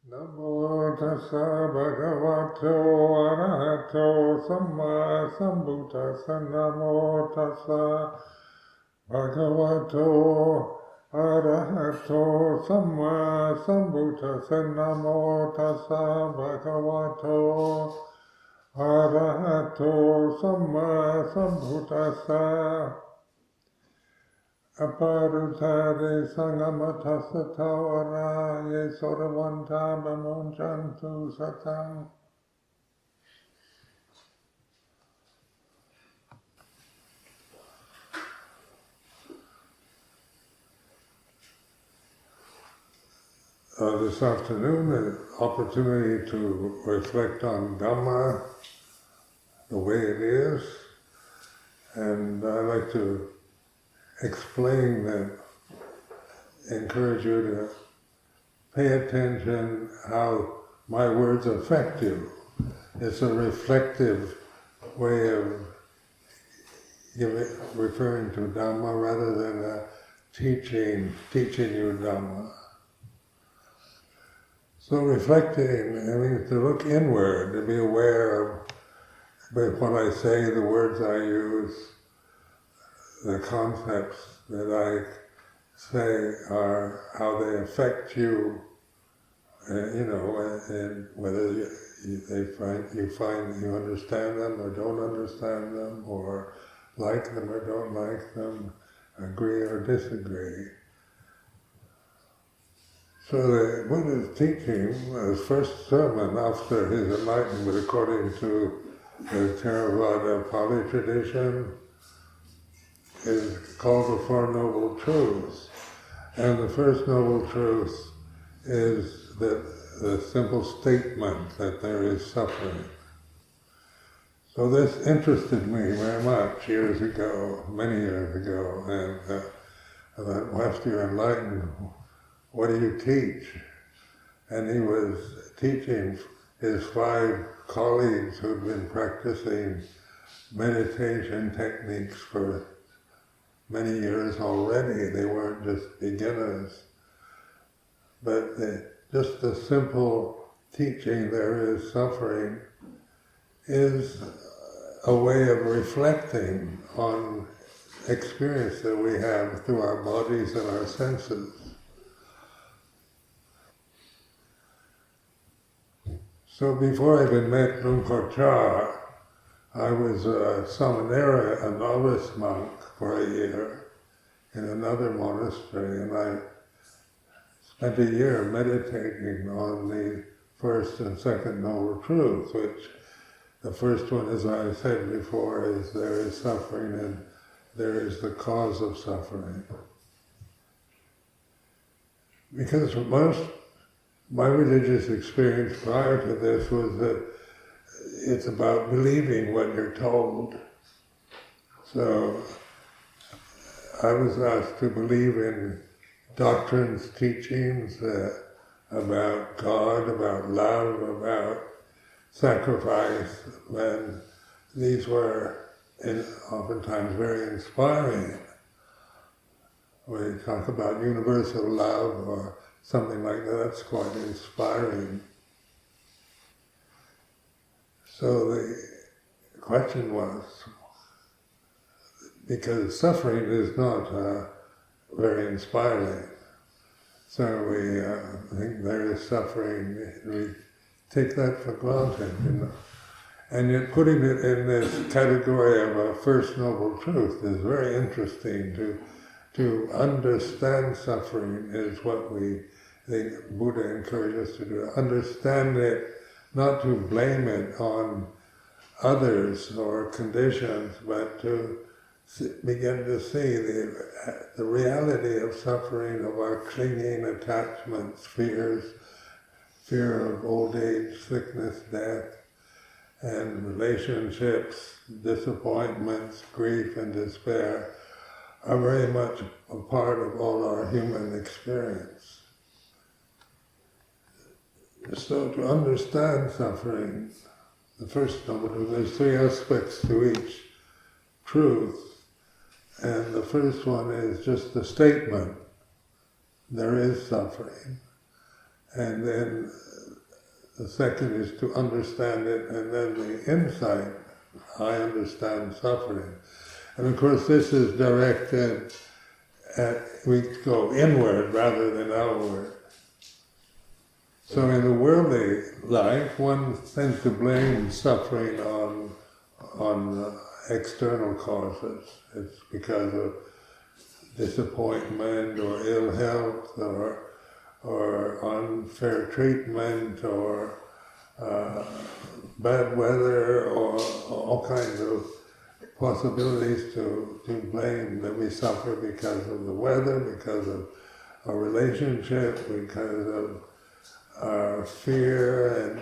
Namo tassa bhagavato arahato samma sambuddhassa. Namo tassa bhagavato arahato samma sambuddhassa. Namo tassa bhagavato arahato samma sambuddhassa. Aparutare sangamatassa tawara ye soravanta bamonchantu satang. This afternoon, an opportunity to reflect on Dhamma, the way it is, and I'd like to explain that, encourage you to pay attention how my words affect you. It's a reflective way of referring to Dhamma rather than a teaching you Dhamma. So reflecting, to look inward, to be aware of what I say, the words I use, the concepts that I say are how they affect you, and whether you find you understand them or don't understand them, or like them or don't like them, agree or disagree. So the Buddha's teaching, his first sermon after his enlightenment, according to the Theravada Pali tradition, is called the Four Noble Truths. And the first noble truth is that the simple statement that there is suffering. So this interested me very much many years ago, and I thought, well, after you're enlightened, what do you teach? And he was teaching his 5 colleagues who'd been practicing meditation techniques for many years already. They weren't just beginners. But just the simple teaching there is suffering is a way of reflecting on experience that we have through our bodies and our senses. So before I even met Luang Cha, I was a samanera, a novice monk, for a year in another monastery, and I spent a year meditating on the first and second noble truths, which the first one, as I said before, is there is suffering and there is the cause of suffering. Because my religious experience prior to this was that it's about believing what you're told. So I was asked to believe in doctrines, teachings about God, about love, about sacrifice, and these were oftentimes very inspiring. We talk about universal love or something like that, that's quite inspiring. So the question was, because suffering is not very inspiring, so we think there is suffering, we take that for granted, And yet putting it in this category of a first noble truth is very interesting. To understand suffering is what we think Buddha encourages us to do. Understand it, not to blame it on others or conditions, but to begin to see the reality of suffering, of our clinging attachments, fears, fear of old age, sickness, death, and relationships, disappointments, grief and despair are very much a part of all our human experience. So to understand suffering, the first noble truth, there's 3 aspects to each truth, and the first one is just the statement, there is suffering. and then the second is to understand it, and then the insight, I understand suffering. And of course this is directed at, we go inward rather than outward. So in the worldly life, one tends to blame suffering on external causes. It's because of disappointment or ill health or unfair treatment or bad weather or all kinds of possibilities to blame, that we suffer because of the weather, because of our relationship, because of our fear and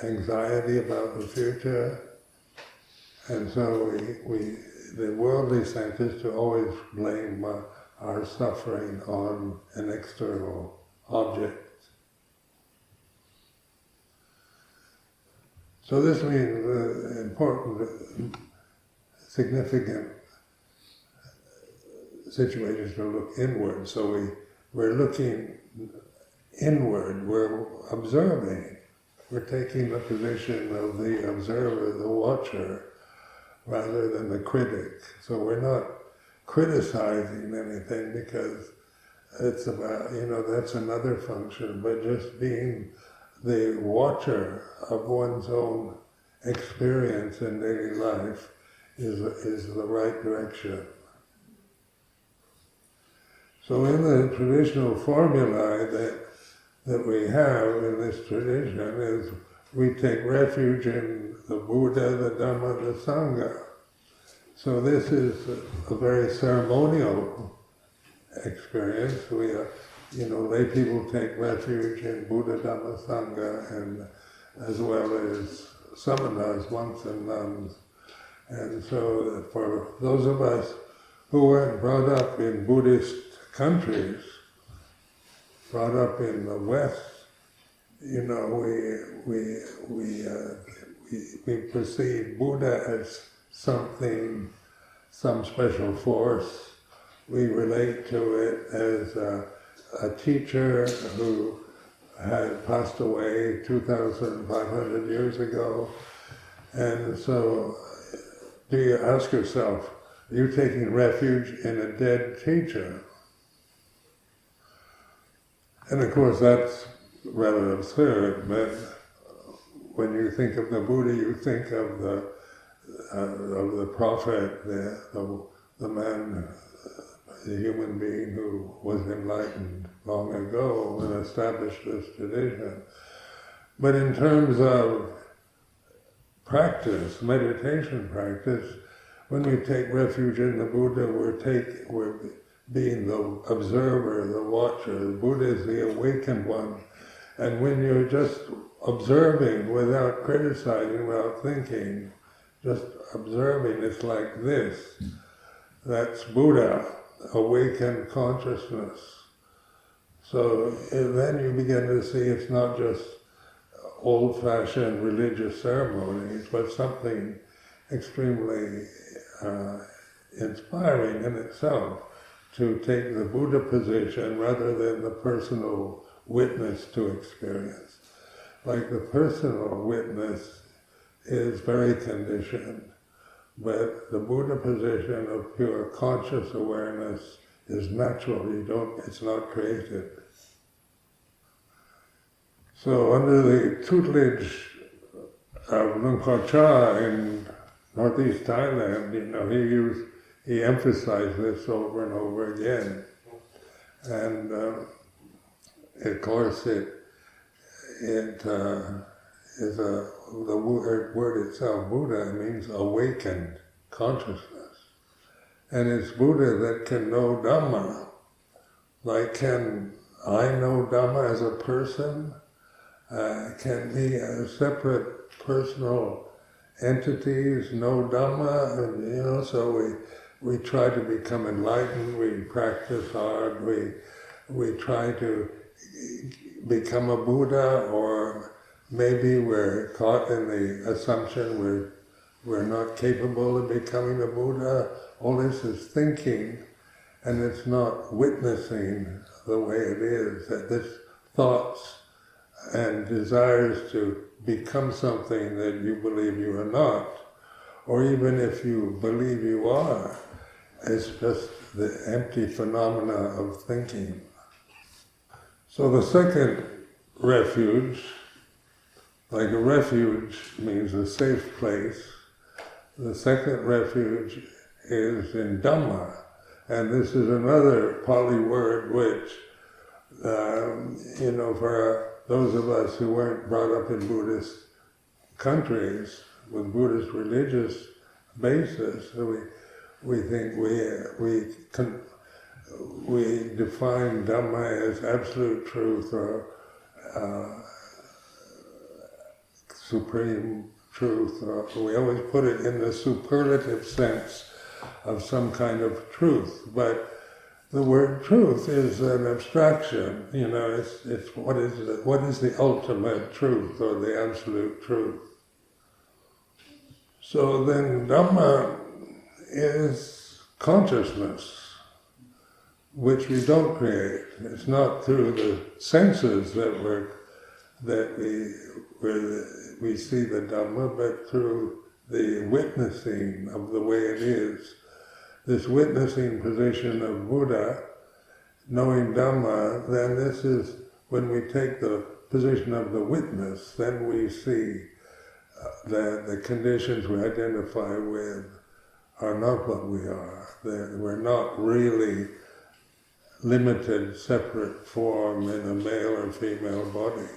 anxiety about the future. And so the worldly sense is to always blame our suffering on an external object. So this means important, significant situations to look inward. So we're looking inward, we're observing, we're taking the position of the observer, the watcher, rather than the critic. So we're not criticizing anything because it's about, that's another function, but just being the watcher of one's own experience in daily life is the right direction. So in the traditional formula that we have in this tradition is we take refuge in the Buddha, the Dhamma, the Sangha. So this is a very ceremonial experience. We lay people take refuge in Buddha, Dhamma, Sangha, and as well as samanas, monks and nuns. And so for those of us who weren't brought up in Buddhist countries, brought up in the West, we perceive Buddha as something, some special force. We relate to it as a teacher who had passed away 2,500 years ago. And so do you ask yourself, are you taking refuge in a dead teacher? And of course that's rather absurd, but when you think of the Buddha, you think of the prophet, the man, the human being who was enlightened long ago and established this tradition. But in terms of practice, meditation practice, when we take refuge in the Buddha, we're being the observer, the watcher. The Buddha is the awakened one. And when you're just observing without criticizing, without thinking, just observing, it's like this. That's Buddha, awakened consciousness. So then you begin to see it's not just old-fashioned religious ceremonies, but something extremely inspiring in itself, to take the Buddha position rather than the personal witness to experience. Like the personal witness is very conditioned, but the Buddha position of pure conscious awareness is natural. It's not created. So under the tutelage of Luang Por Chah in northeast Thailand, he emphasized this over and over again. And of course it is the word itself, Buddha, means awakened consciousness. And it's Buddha that can know Dhamma. Like, can I know Dhamma as a person? Can be a separate personal entities know Dhamma? And, so we try to become enlightened, we practice hard, we try to become a Buddha, or maybe we're caught in the assumption we're not capable of becoming a Buddha. All this is thinking, and it's not witnessing the way it is, that this thoughts and desires to become something that you believe you are not, or even if you believe you are, it's just the empty phenomena of thinking. So the second refuge, like a refuge means a safe place, the second refuge is in Dhamma, and this is another Pali word which, for those of us who weren't brought up in Buddhist countries with Buddhist religious basis, we think we define Dhamma as absolute truth or supreme truth, or we always put it in the superlative sense of some kind of truth, but the word truth is an abstraction. It's what is the ultimate truth or the absolute truth. So then Dhamma is consciousness, which we don't create. It's not through the senses that we see the Dhamma, but through the witnessing of the way it is. This witnessing position of Buddha, knowing Dhamma, then this is when we take the position of the witness, then we see that the conditions we identify with are not what we are. We're not really limited, separate form in a male or female body.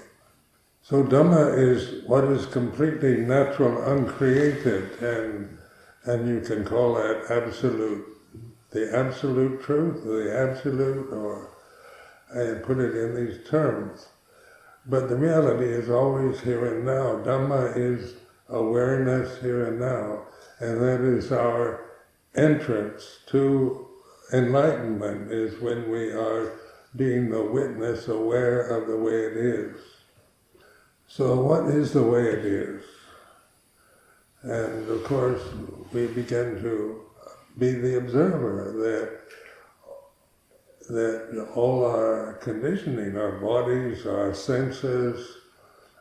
So Dhamma is what is completely natural, uncreated, and you can call that absolute, the absolute truth, the absolute, or put it in these terms. But the reality is always here and now. Dhamma is awareness here and now, and that is our entrance to enlightenment, is when we are being the witness, aware of the way it is. So what is the way it is? And of course, we begin to be the observer that all our conditioning, our bodies, our senses,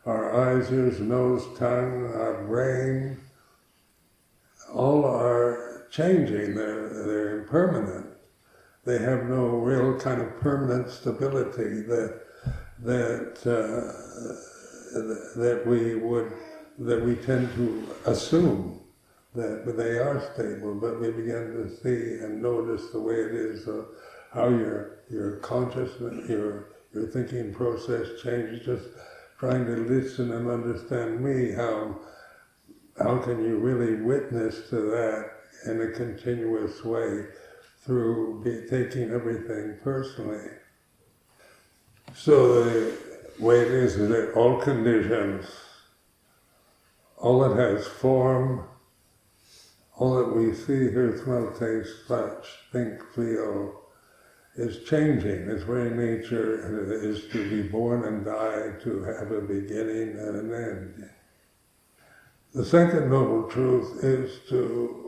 our eyes, ears, nose, tongue, our brain, all are changing. They're impermanent. They have no real kind of permanent stability that we tend to assume that they are stable, but we begin to see and notice the way it is, how your consciousness, your thinking process changes, just trying to listen and understand me, how can you really witness to that in a continuous way through taking everything personally. So the way it is that all conditions, all that has form, all that we see, hear, smell, taste, touch, think, feel, is changing. Its very nature is to be born and die, to have a beginning and an end. The second noble truth is to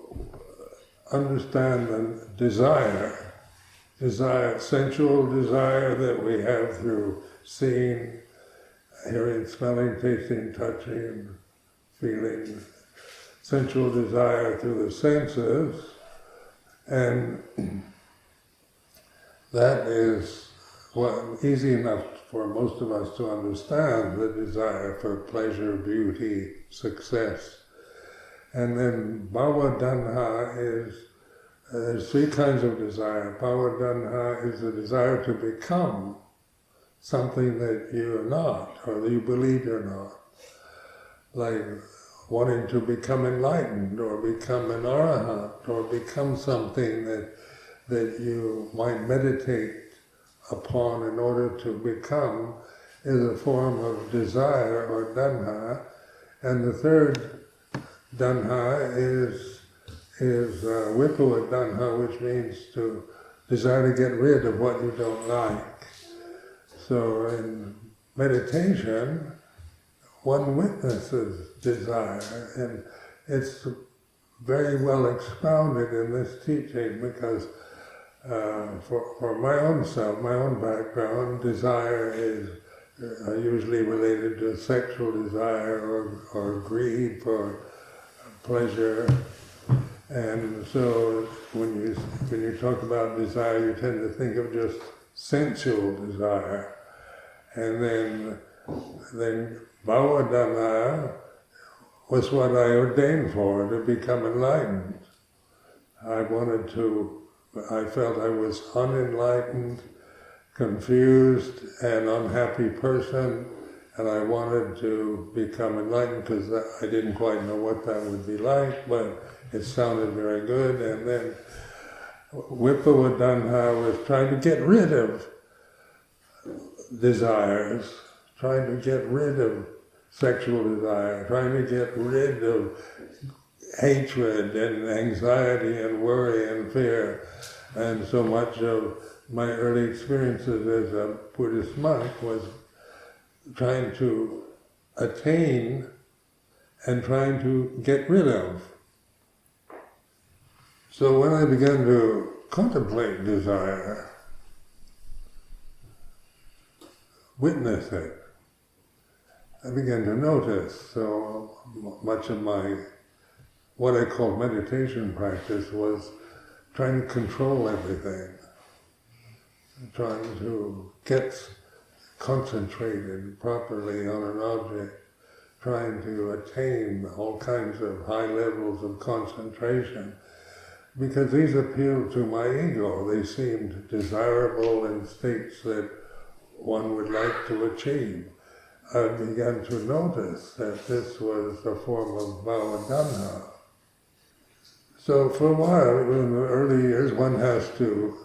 understand the desire, sensual desire that we have through seeing, hearing, smelling, tasting, touching, feeling, sensual desire through the senses, and that is easy enough for most of us to understand, the desire for pleasure, beauty, success. And then bhava tanha is, there's three kinds of desire. Bhava tanha is the desire to become something that you're not, or that you believe you're not. Like wanting to become enlightened, or become an arahant, or become something that you might meditate upon in order to become, is a form of desire or tanha. And the third tanha is vipava tanha, which means to desire to get rid of what you don't like. So in meditation, one witnesses desire, and it's very well expounded in this teaching, because for my own self, my own background, desire is are usually related to sexual desire or greed for pleasure. And so when you talk about desire, you tend to think of just sensual desire. And then Bhava Dhamma was what I ordained for, to become enlightened. I felt I was unenlightened, confused, and unhappy person, and I wanted to become enlightened because I didn't quite know what that would be like, but it sounded very good. And then Vipavadana was trying to get rid of desires, trying to get rid of sexual desire, trying to get rid of hatred and anxiety and worry and fear. And so much of my early experiences as a Buddhist monk was trying to attain and trying to get rid of. So when I began to contemplate desire, witness it, I began to notice. So much of what I call meditation practice was trying to control everything, trying to get concentrated properly on an object, trying to attain all kinds of high levels of concentration, because these appealed to my ego. They seemed desirable in states that one would like to achieve. I began to notice that this was a form of Bhava-dhamma. So for a while, in the early years, one has to,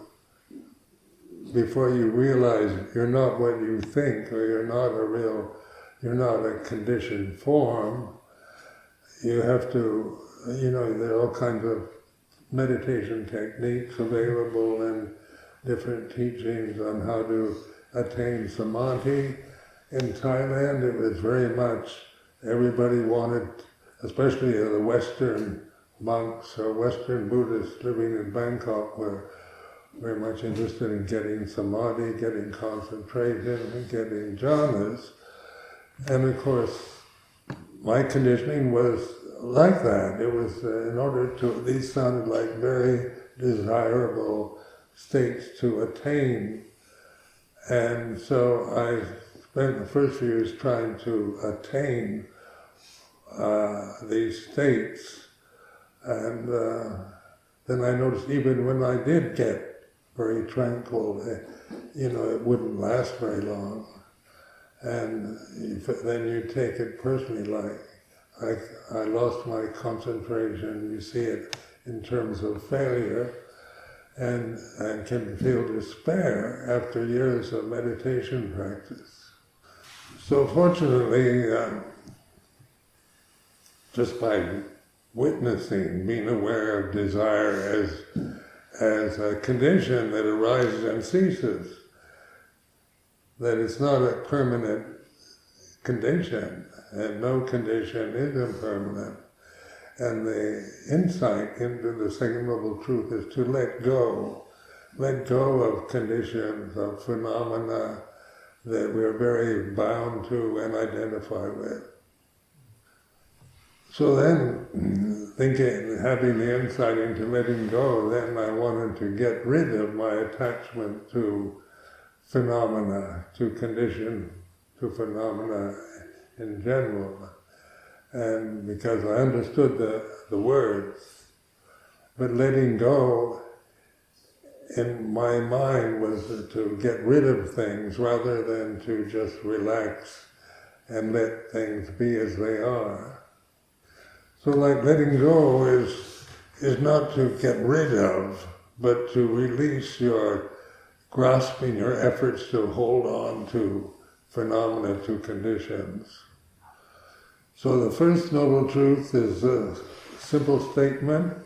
before you realize you're not what you think, or you're not a conditioned form, you have to, there are all kinds of meditation techniques available and different teachings on how to attain samadhi. In Thailand, it was very much, everybody wanted, especially the Western monks or Western Buddhists living in Bangkok were very much interested in getting samadhi, getting concentration, and getting jhanas. And of course, my conditioning was like that. It was these sounded like very desirable states to attain. And so I spent the first few years trying to attain these states. And then I noticed even when I did get very tranquil, it wouldn't last very long. And then you take it personally, like I lost my concentration. You see it in terms of failure, and can feel despair after years of meditation practice. So fortunately, just by witnessing, being aware of desire as a condition that arises and ceases, that it's not a permanent condition, and no condition is impermanent. And the insight into the second noble truth is to let go of conditions, of phenomena that we're very bound to and identify with. So then, having the insight into letting go, then I wanted to get rid of my attachment to phenomena, to condition, to phenomena in general. And because I understood the words, but letting go in my mind was to get rid of things rather than to just relax and let things be as they are. So like letting go is not to get rid of, but to release your grasping, your efforts to hold on to phenomena, to conditions. So the first noble truth is a simple statement: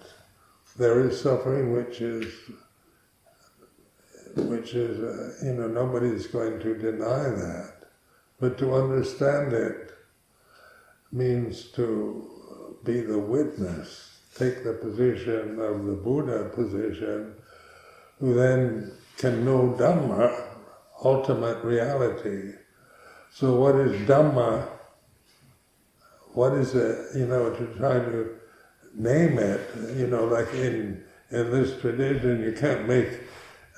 there is suffering, which is nobody's going to deny that. But to understand it means to be the witness, take the position of the Buddha position, who then can know Dhamma, ultimate reality, So what is Dhamma? What is it, to try to name it, like in this tradition you can't make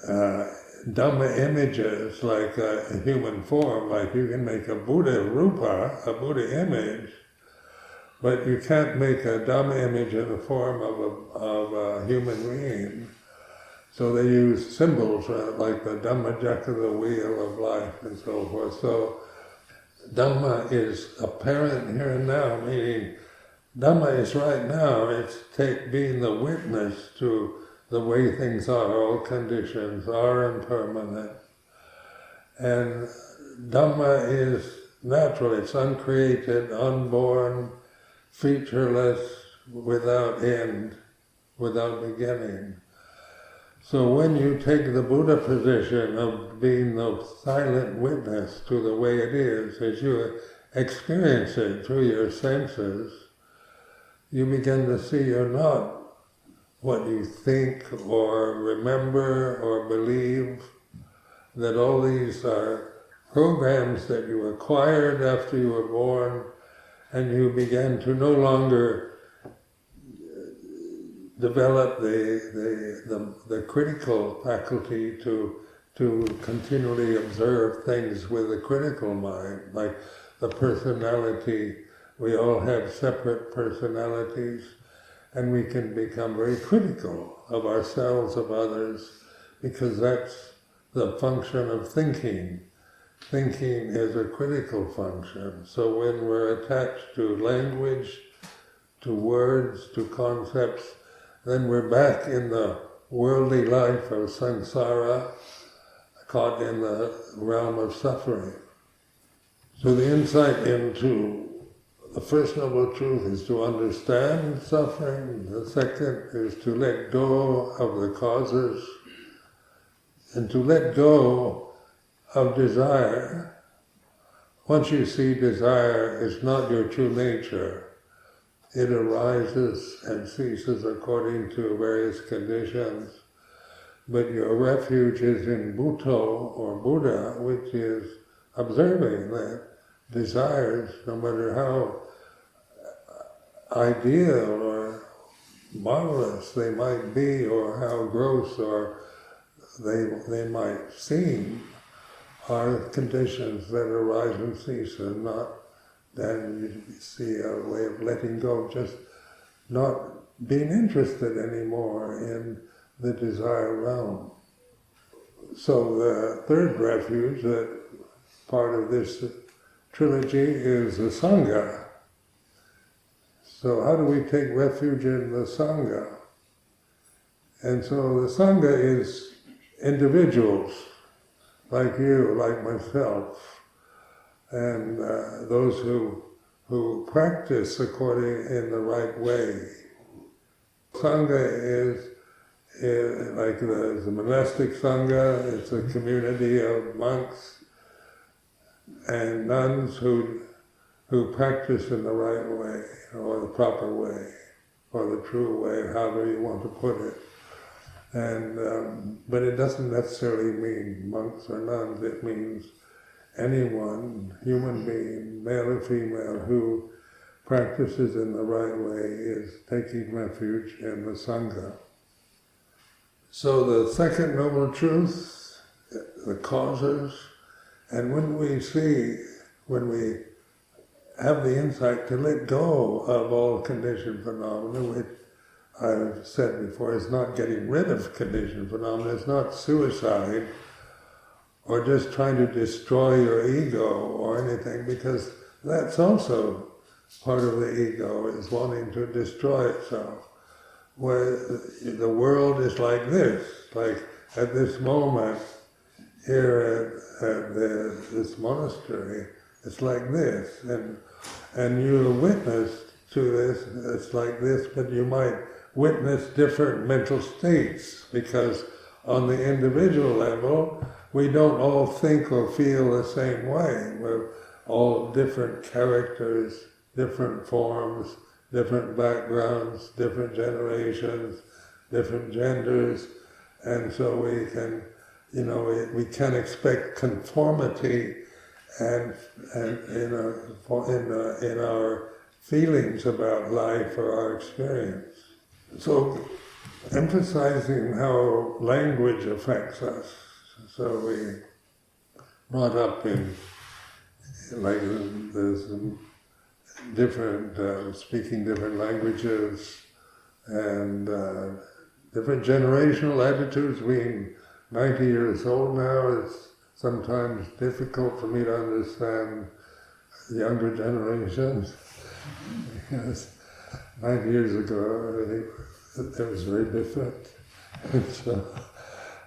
Dhamma images like a human form, like you can make a Buddha rupa, a Buddha image, but you can't make a Dhamma image in the form of a human being. So they use symbols like the Dhammajaka, the wheel of life, and so forth. So Dhamma is apparent here and now, meaning Dhamma is right now, it's being the witness to the way things are, all conditions are impermanent. And Dhamma is natural, it's uncreated, unborn, featureless, without end, without beginning. So when you take the Buddha position of being the silent witness to the way it is, as you experience it through your senses, you begin to see you're not what you think or remember or believe, that all these are programs that you acquired after you were born, and you began to no longer develop the critical faculty to continually observe things with a critical mind, like the personality. We all have separate personalities, and we can become very critical of ourselves, of others, because that's the function of thinking. Thinking is a critical function. So when we're attached to language, to words, to concepts, then we're back in the worldly life of samsara, caught in the realm of suffering. So the insight into the first noble truth is to understand suffering. The second is to let go of the causes and to let go of desire. Once you see desire is not your true nature, it arises and ceases according to various conditions, but your refuge is in Bhutto or Buddha, which is observing that desires, no matter how ideal or marvelous they might be, or how gross or they might seem, are conditions that arise and cease, and not then you see a way of letting go, just not being interested anymore in the desire realm. So the third refuge, that part of this trilogy, is the Sangha. So how do we take refuge in the Sangha? And so the Sangha is individuals, like you, like myself, and those who practice according in the right way. Sangha is like the monastic Sangha, it's a community of monks and nuns who practice in the right way, or the proper way, or the true way, however you want to put it. And but it doesn't necessarily mean monks or nuns, it means anyone, human being, male or female, who practices in the right way is taking refuge in the Sangha. So the second noble truth, the causes, and when we have the insight to let go of all conditioned phenomena, which I've said before is not getting rid of conditioned phenomena, it's not suicide, or just trying to destroy your ego or anything, because that's also part of the ego, is wanting to destroy itself. Where the world is like this, like at this moment here at this monastery, it's like this, and you're a witness to this, it's like this, but you might witness different mental states, because on the individual level, we don't all think or feel the same way. We're all different characters, different forms, different backgrounds, different generations, different genders, and so we can, we can't expect conformity and in our feelings about life or our experience. So, emphasizing how language affects us. So we brought up in, like, there's different, speaking different languages and different generational attitudes. Being 90 years old now, it's sometimes difficult for me to understand the younger generations, because 90 years ago it was very different. So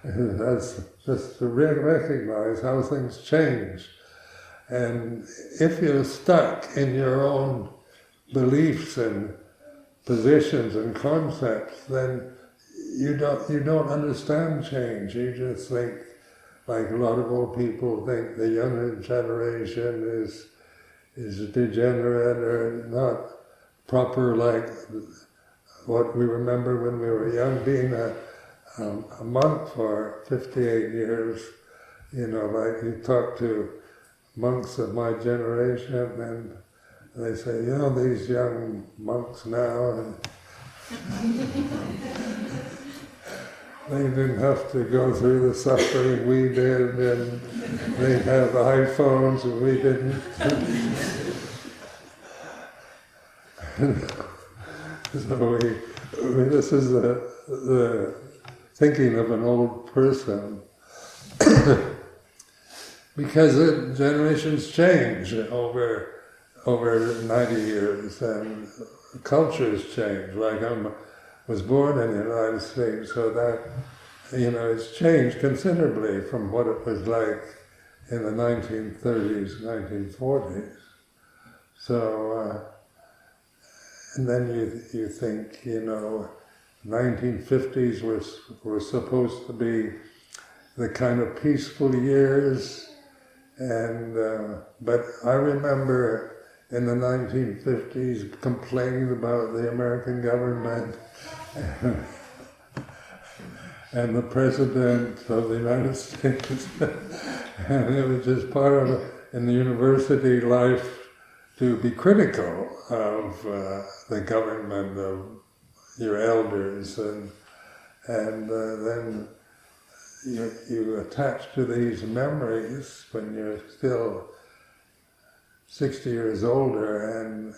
that's just to recognize how things change. And if you're stuck in your own beliefs and positions and concepts, then you don't understand change. You just think, like a lot of old people think, the younger generation is degenerate or not proper, like what we remember when we were young. Being a monk for 58 years, like you talk to monks of my generation and they say, these young monks now, they didn't have to go through the suffering we did, and they have iPhones and we didn't. So this is the thinking of an old person. Because the generations change over 90 years, and cultures change. Like I was born in the United States, so that, it's changed considerably from what it was like in the 1930s, 1940s. So, and then you think, 1950s were supposed to be the kind of peaceful years, and but I remember in the 1950s complaining about the American government and the President of the United States. And it was just part of, in the university life, to be critical of the government, of your elders, and then you attach to these memories when you're still 60 years older, and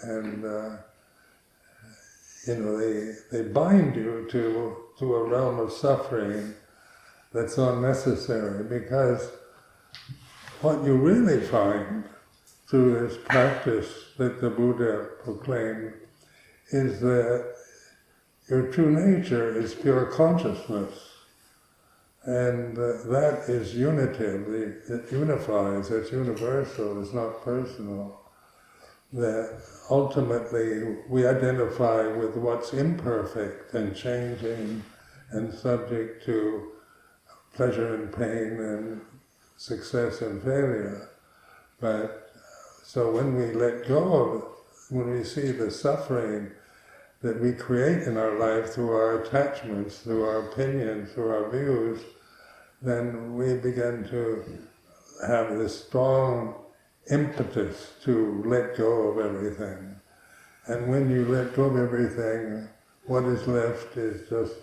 they bind you to a realm of suffering that's unnecessary, because what you really find through this practice that the Buddha proclaimed is that your true nature is pure consciousness. And that is unitive, it unifies, it's universal, it's not personal. That ultimately we identify with what's imperfect and changing and subject to pleasure and pain and success and failure. But so when we let go, when we see the suffering that we create in our life through our attachments, through our opinions, through our views, then we begin to have this strong impetus to let go of everything. And when you let go of everything, what is left is just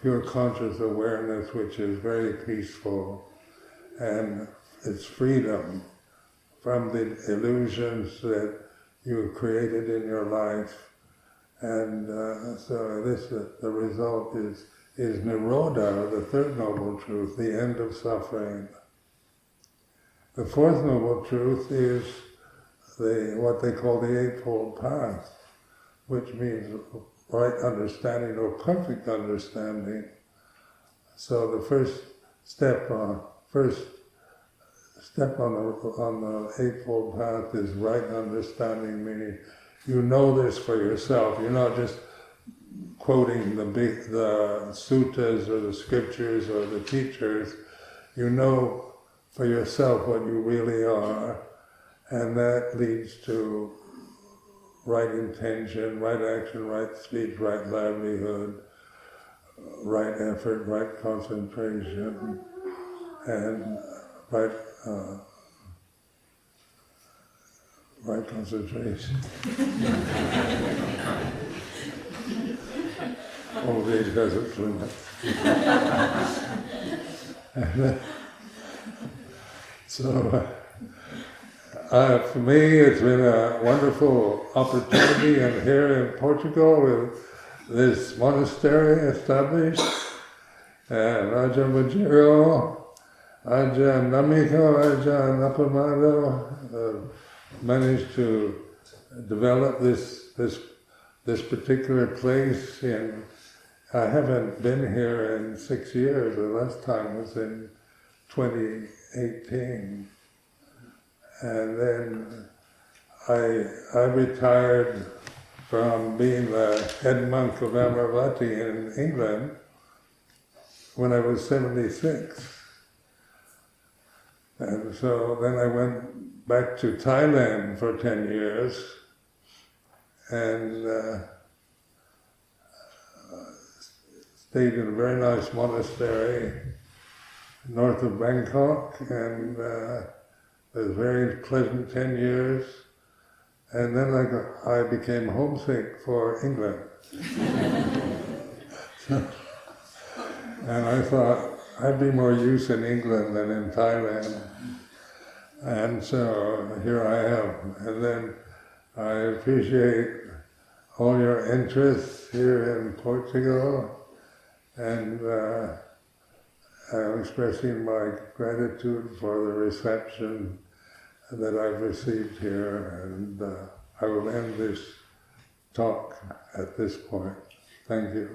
pure conscious awareness, which is very peaceful, and it's freedom from the illusions that you created in your life. And so the result is Nirodha, the third noble truth, the end of suffering. The fourth noble truth is what they call the Eightfold Path, which means right understanding or perfect understanding. So the first step on the Eightfold Path is right understanding, meaning you know this for yourself. You're not just quoting the suttas or the scriptures or the teachers. You know for yourself what you really are, and that leads to right intention, right action, right speech, right livelihood, right effort, right concentration, and right my concentration. Old age has its limits. For me, it's been a wonderful opportunity, and here in Portugal with this monastery established, and Ajahn Vajiro, Ajahn Namiko, Ajahn Apamado managed to develop this particular place. I haven't been here in 6 years. The last time was in 2018. And then I retired from being the head monk of Amaravati in England when I was 76. And so then I went back to Thailand for 10 years and stayed in a very nice monastery north of Bangkok, and it was a very pleasant 10 years. And then I became homesick for England. And I thought, I'd be more use in England than in Thailand. And so here I am. And then I appreciate all your interest here in Portugal, and I'm expressing my gratitude for the reception that I've received here, and I will end this talk at this point. Thank you.